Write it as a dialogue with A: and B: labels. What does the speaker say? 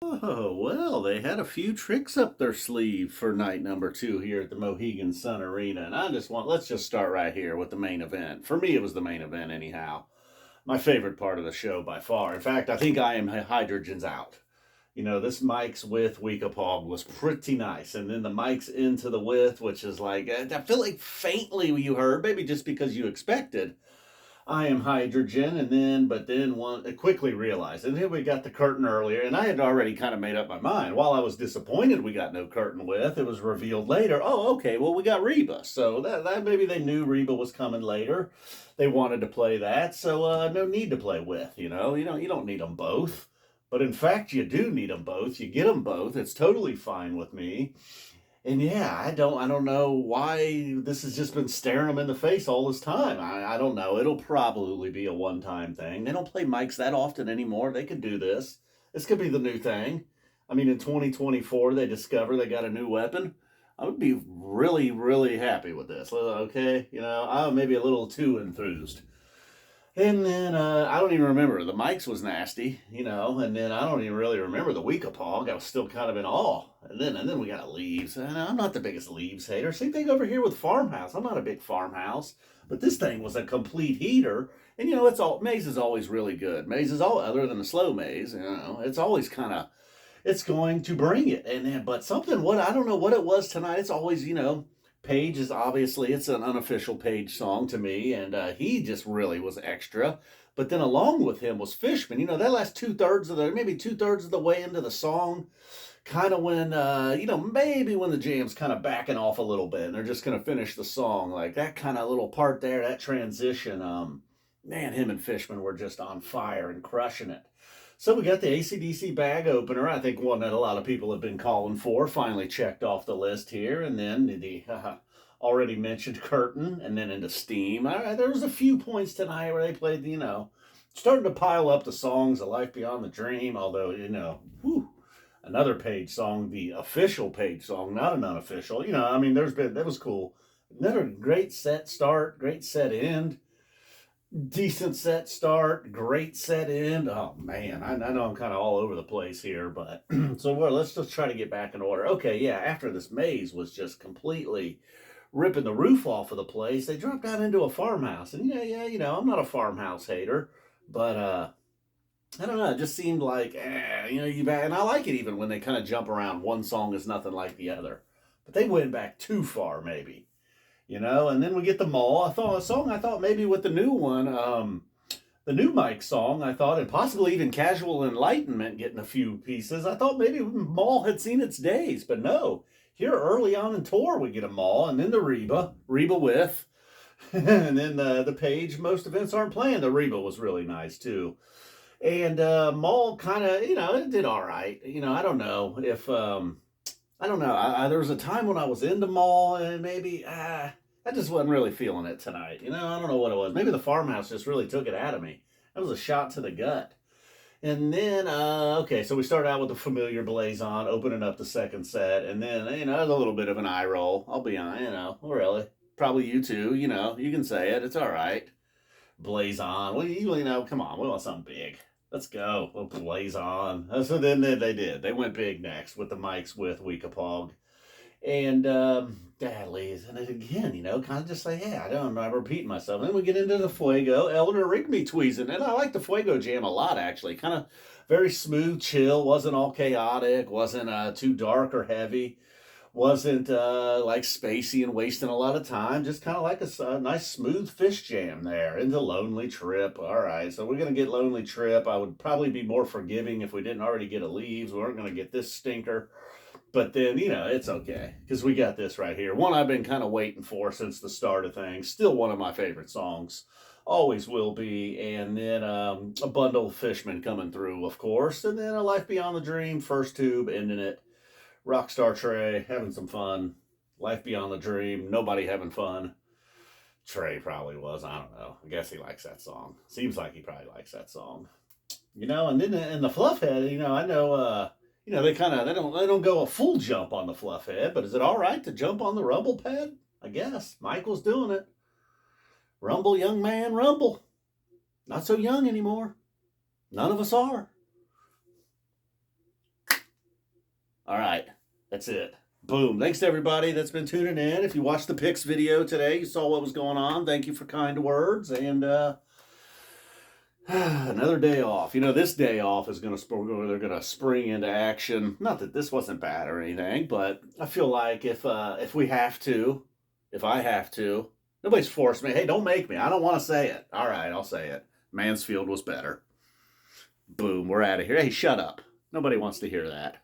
A: Oh, well, they had a few tricks up their sleeve for night number two here at the Mohegan Sun Arena. And let's just start right here with the main event. For me, it was the main event, anyhow. My favorite part of the show by far. In fact, I think I Am Hydrogen's out. This Mike's with Weekapaug was pretty nice. And then the Mike's into the with, which is like, I feel like faintly you heard, maybe just because you expected I Am Hydrogen, but then one I quickly realized, and then we got the curtain earlier, and I had already kind of made up my mind. While I was disappointed we got no curtain with, it was revealed later. Oh, okay, well we got Reba, so that maybe they knew Reba was coming later. They wanted to play that, so no need to play with. You don't need them both, but in fact you do need them both. You get them both. It's totally fine with me. And yeah, I don't know why this has just been staring them in the face all this time. I don't know. It'll probably be a one-time thing. They don't play mics that often anymore. They could do this. This could be the new thing. I mean, in 2024, they discover they got a new weapon. I would be really, really happy with this. Okay, I'm maybe a little too enthused. And then I don't even remember. The mics was nasty, and then I don't even really remember the Weekapaug. I was still kind of in awe. And then we got Leaves. And I'm not the biggest Leaves hater. Same thing over here with Farmhouse. I'm not a big Farmhouse. But this thing was a complete heater. And Maze is always really good. Maze is all other than the slow Maze, it's always kind of it's going to bring it. And then but something what I don't know what it was tonight. It's always, Page is obviously it's an unofficial Page song to me, and he just really was extra. But then along with him was Fishman. That last maybe 2/3 of the way into the song, kind of when maybe when the jam's kind of backing off a little bit, and they're just gonna finish the song, like that kind of little part there, that transition. Man, him and Fishman were just on fire and crushing it. So we got the ACDC bag opener. I think one that a lot of people have been calling for. Finally checked off the list here. And then the already mentioned curtain and then into Steam. All right, there was a few points tonight where they played, starting to pile up the songs, A Life Beyond the Dream. Although, another Page song, the official Page song, not an unofficial. That was cool. Another great set start, great set end. Decent set start, great set end. Oh man, I know I'm kind of all over the place here, but let's just try to get back in order. Okay, yeah, after this Maze was just completely ripping the roof off of the place, they dropped down into a farmhouse. And I'm not a Farmhouse hater, but I don't know, it just seemed like, and I like it even when they kind of jump around. One song is nothing like the other, but they went back too far, maybe. And then we get the Mull. I thought maybe with the new one, the new Mike song, I thought, and possibly even Casual Enlightenment getting a few pieces. I thought maybe Mull had seen its days, but no. Here early on in tour, we get a Mull, and then the Reba with, and then the Page. Most events aren't playing. The Reba was really nice too. And Mull kind of, it did all right. I don't know if I don't know. There was a time when I was into Mull, and maybe I just wasn't really feeling it tonight. I don't know what it was. Maybe the Farmhouse just really took it out of me. That was a shot to the gut. And then, okay, so we started out with the familiar Blazon, opening up the second set, and then, a little bit of an eye roll. I'll be on, really. Probably you too, you can say it. It's all right. Blazon. Well, come on, we want something big. Let's go. We'll blaze on. So then they did. They went big next with the mics with Weekapaug. And Dadley's. And again, kind of just say, yeah, I'm not repeating myself. And then we get into the Fuego. Elder Rigby tweezing. And I like the Fuego jam a lot, actually. Kind of very smooth, chill. Wasn't all chaotic. Wasn't too dark or heavy. Wasn't like spacey and wasting a lot of time. Just kind of like a nice smooth Phish jam there into Lonely Trip. All right, so we're going to get Lonely Trip. I would probably be more forgiving if we didn't already get a Leaves. We weren't going to get this stinker. But then, it's okay because we got this right here. One I've been kind of waiting for since the start of things. Still one of my favorite songs. Always will be. And then a bundle of Fishman coming through, of course. And then A Life Beyond the Dream, first tube, ending it. Rockstar Trey, having some fun. Life Beyond the Dream, nobody having fun. Trey probably was. I don't know. I guess he likes that song. Seems like he probably likes that song. And then in the Fluffhead, I know they don't go a full jump on the Fluffhead, but is it all right to jump on the rumble pad? I guess. Michael's doing it. Rumble, young man, rumble. Not so young anymore. None of us are. All right, that's it. Boom. Thanks to everybody that's been tuning in. If you watched the picks video today, you saw what was going on. Thank you for kind words. And another day off. You know, this day off is they're gonna spring into action. Not that this wasn't bad or anything, but I feel like if we have to, if I have to, nobody's forced me. Hey, don't make me. I don't want to say it. All right, I'll say it. Mansfield was better. Boom, we're out of here. Hey, shut up. Nobody wants to hear that.